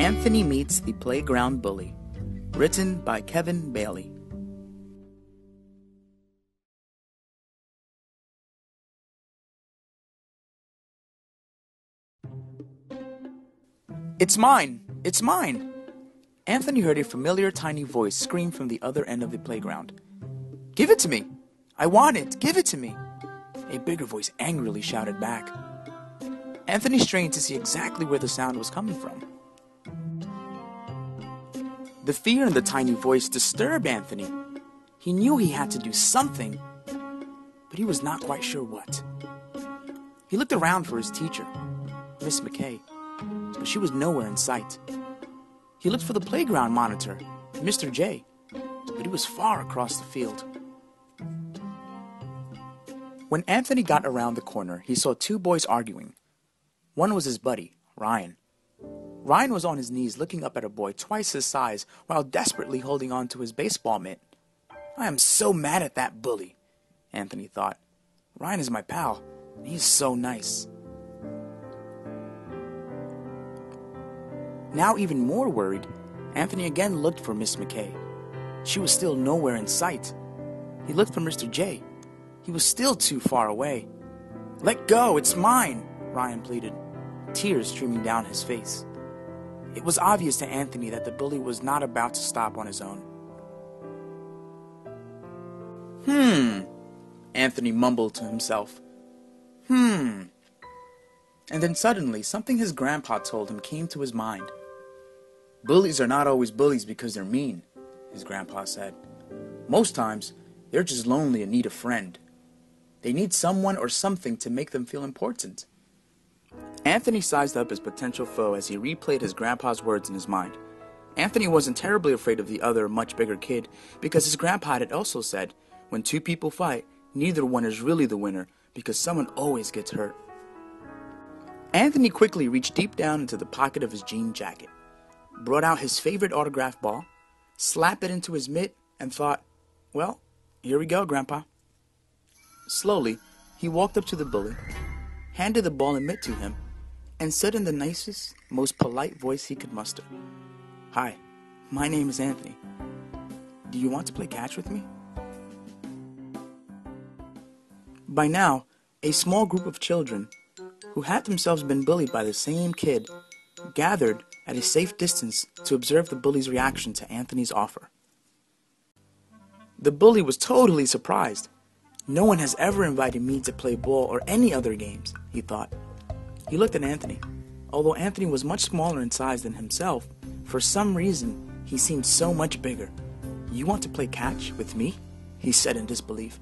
Anthony Meets the Playground Bully. Written by Kevin Bailey. It's mine! It's mine! Anthony heard a familiar tiny voice scream from the other end of the playground. Give it to me! I want it! Give it to me! A bigger voice angrily shouted back. Anthony strained to see exactly where the sound was coming from. The fear in the tiny voice disturbed Anthony. He knew he had to do something, but he was not quite sure what. He looked around for his teacher, Miss McKay, but she was nowhere in sight. He looked for the playground monitor, Mr. J, but he was far across the field. When Anthony got around the corner, he saw two boys arguing. One was his buddy, Ryan. Ryan was on his knees looking up at a boy twice his size while desperately holding on to his baseball mitt. I am so mad at that bully, Anthony thought. Ryan is my pal, and he's so nice. Now even more worried, Anthony again looked for Miss McKay. She was still nowhere in sight. He looked for Mr. J. He was still too far away. Let go, it's mine, Ryan pleaded, tears streaming down his face. It was obvious to Anthony that the bully was not about to stop on his own. Anthony mumbled to himself. And then suddenly, something his grandpa told him came to his mind. Bullies are not always bullies because they're mean, his grandpa said. Most times, they're just lonely and need a friend. They need someone or something to make them feel important. Anthony sized up his potential foe as he replayed his grandpa's words in his mind. Anthony wasn't terribly afraid of the other, much bigger kid, because his grandpa had also said, when two people fight, neither one is really the winner, because someone always gets hurt. Anthony quickly reached deep down into the pocket of his jean jacket, brought out his favorite autograph ball, slapped it into his mitt, and thought, well, here we go, Grandpa. Slowly, he walked up to the bully, handed the ball and mitt to him, and said in the nicest, most polite voice he could muster, Hi, my name is Anthony. Do you want to play catch with me? By now, a small group of children, who had themselves been bullied by the same kid, gathered at a safe distance to observe the bully's reaction to Anthony's offer. The bully was totally surprised. No one has ever invited me to play ball or any other games, he thought. He looked at Anthony. Although Anthony was much smaller in size than himself, for some reason, he seemed so much bigger. You want to play catch with me? He said in disbelief.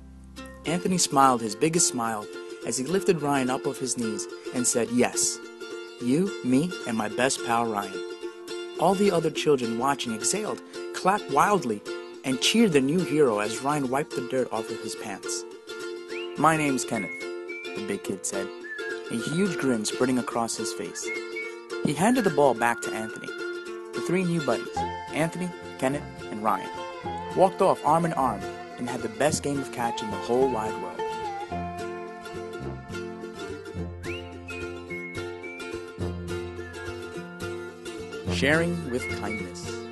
Anthony smiled his biggest smile as he lifted Ryan up off his knees and said, Yes, you, me, and my best pal Ryan. All the other children watching exhaled, clapped wildly, and cheered the new hero as Ryan wiped the dirt off of his pants. My name's Kenneth, the big kid said, a huge grin spreading across his face. He handed the ball back to Anthony. The three new buddies, Anthony, Kenneth, and Ryan, walked off arm in arm and had the best game of catch in the whole wide world. Sharing with kindness.